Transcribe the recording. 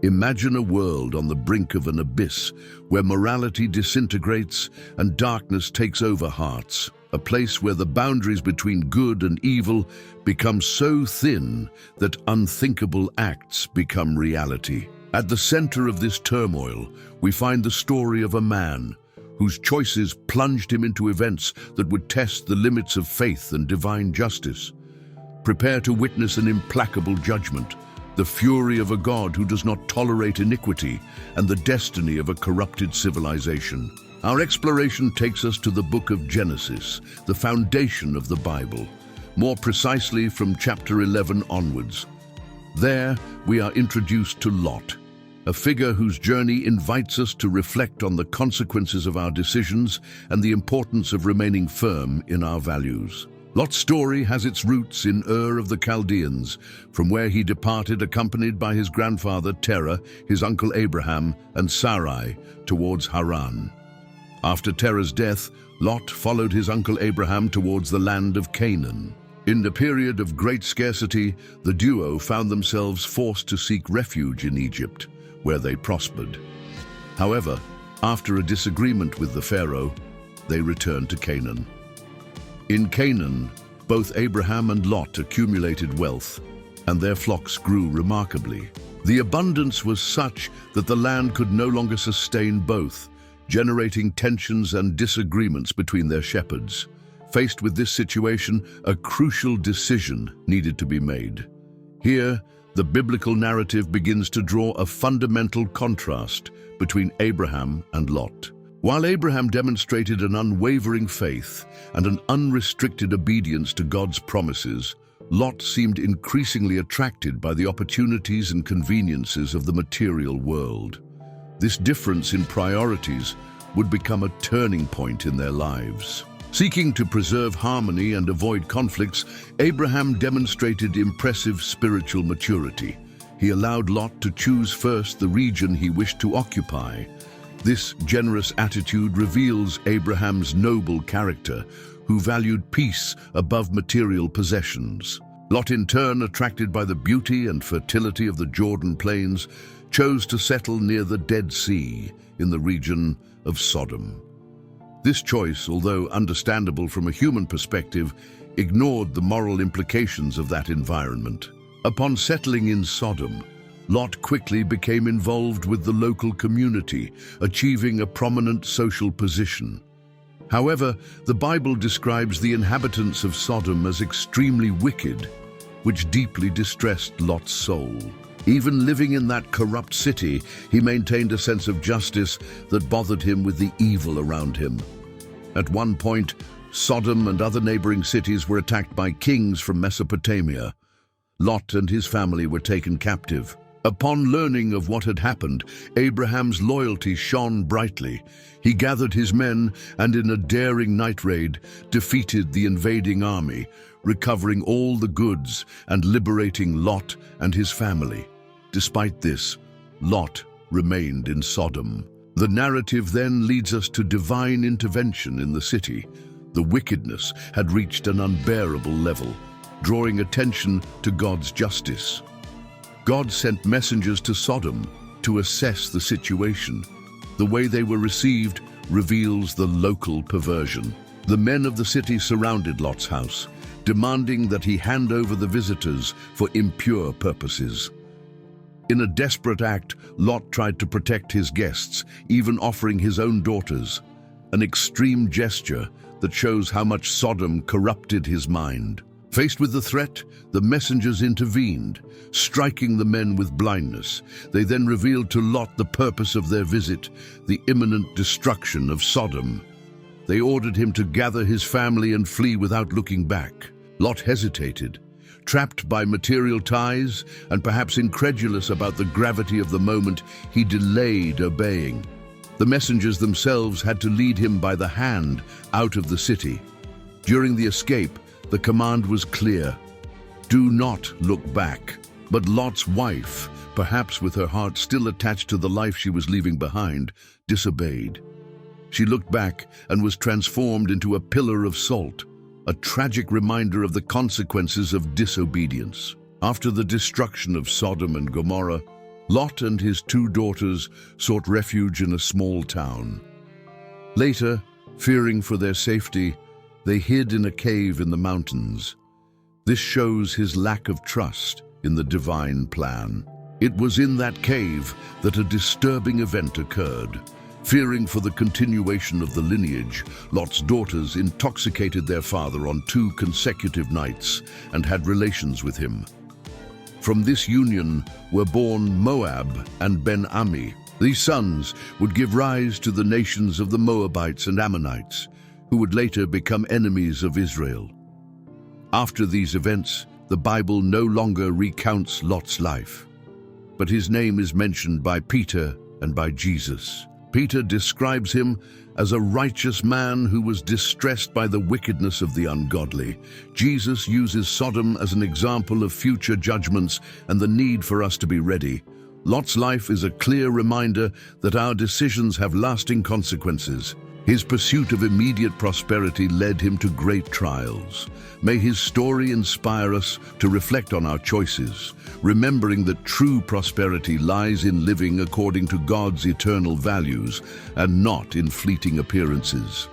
Imagine a world on the brink of an abyss where morality disintegrates and darkness takes over hearts. A place where the boundaries between good and evil become so thin that unthinkable acts become reality. At the center of this turmoil, we find the story of a man whose choices plunged him into events that would test the limits of faith and divine justice. Prepare to witness an implacable judgment, the fury of a God who does not tolerate iniquity, and the destiny of a corrupted civilization. Our exploration takes us to the book of Genesis, the foundation of the Bible, more precisely from chapter 11 onwards. There, we are introduced to Lot, a figure whose journey invites us to reflect on the consequences of our decisions and the importance of remaining firm in our values. Lot's story has its roots in Ur of the Chaldeans, from where he departed accompanied by his grandfather Terah, his uncle Abraham, and Sarai towards Haran. After Terah's death, Lot followed his uncle Abraham towards the land of Canaan. In the period of great scarcity, the duo found themselves forced to seek refuge in Egypt, where they prospered. However, after a disagreement with the Pharaoh, they returned to Canaan. In Canaan, both Abraham and Lot accumulated wealth, and their flocks grew remarkably. The abundance was such that the land could no longer sustain both, generating tensions and disagreements between their shepherds. Faced with this situation, a crucial decision needed to be made. Here, the biblical narrative begins to draw a fundamental contrast between Abraham and Lot. While Abraham demonstrated an unwavering faith and an unrestricted obedience to God's promises, Lot seemed increasingly attracted by the opportunities and conveniences of the material world. This difference in priorities would become a turning point in their lives. Seeking to preserve harmony and avoid conflicts, Abraham demonstrated impressive spiritual maturity. He allowed Lot to choose first the region he wished to occupy. This generous attitude reveals Abraham's noble character, who valued peace above material possessions. Lot, in turn, attracted by the beauty and fertility of the Jordan Plains, chose to settle near the Dead Sea in the region of Sodom. This choice, although understandable from a human perspective, ignored the moral implications of that environment. Upon settling in Sodom, Lot quickly became involved with the local community, achieving a prominent social position. However, the Bible describes the inhabitants of Sodom as extremely wicked, which deeply distressed Lot's soul. Even living in that corrupt city, he maintained a sense of justice that bothered him with the evil around him. At one point, Sodom and other neighboring cities were attacked by kings from Mesopotamia. Lot and his family were taken captive. Upon learning of what had happened, Abraham's loyalty shone brightly. He gathered his men and in a daring night raid defeated the invading army, recovering all the goods and liberating Lot and his family. Despite this, Lot remained in Sodom. The narrative then leads us to divine intervention in the city. The wickedness had reached an unbearable level, drawing attention to God's justice. God sent messengers to Sodom to assess the situation. The way they were received reveals the local perversion. The men of the city surrounded Lot's house, demanding that he hand over the visitors for impure purposes. In a desperate act, Lot tried to protect his guests, even offering his own daughters, an extreme gesture that shows how much Sodom corrupted his mind. Faced with the threat, the messengers intervened, striking the men with blindness. They then revealed to Lot the purpose of their visit, the imminent destruction of Sodom. They ordered him to gather his family and flee without looking back. Lot hesitated, trapped by material ties and perhaps incredulous about the gravity of the moment. He delayed obeying. The messengers themselves had to lead him by the hand out of the city. During the escape, the command was clear: do not look back. But Lot's wife, perhaps with her heart still attached to the life she was leaving behind, disobeyed. She looked back and was transformed into a pillar of salt, a tragic reminder of the consequences of disobedience. After the destruction of Sodom and Gomorrah, Lot and his 2 daughters sought refuge in a small town. Later, fearing for their safety, they hid in a cave in the mountains. This shows his lack of trust in the divine plan. It was in that cave that a disturbing event occurred. Fearing for the continuation of the lineage, Lot's daughters intoxicated their father on 2 consecutive nights and had relations with him. From this union were born Moab and Ben-Ammi. These sons would give rise to the nations of the Moabites and Ammonites, who would later become enemies of Israel. After these events, the Bible no longer recounts Lot's life, but his name is mentioned by Peter and by Jesus. Peter describes him as a righteous man who was distressed by the wickedness of the ungodly. Jesus uses Sodom as an example of future judgments and the need for us to be ready. Lot's life is a clear reminder that our decisions have lasting consequences. His pursuit of immediate prosperity led him to great trials. May his story inspire us to reflect on our choices, remembering that true prosperity lies in living according to God's eternal values and not in fleeting appearances.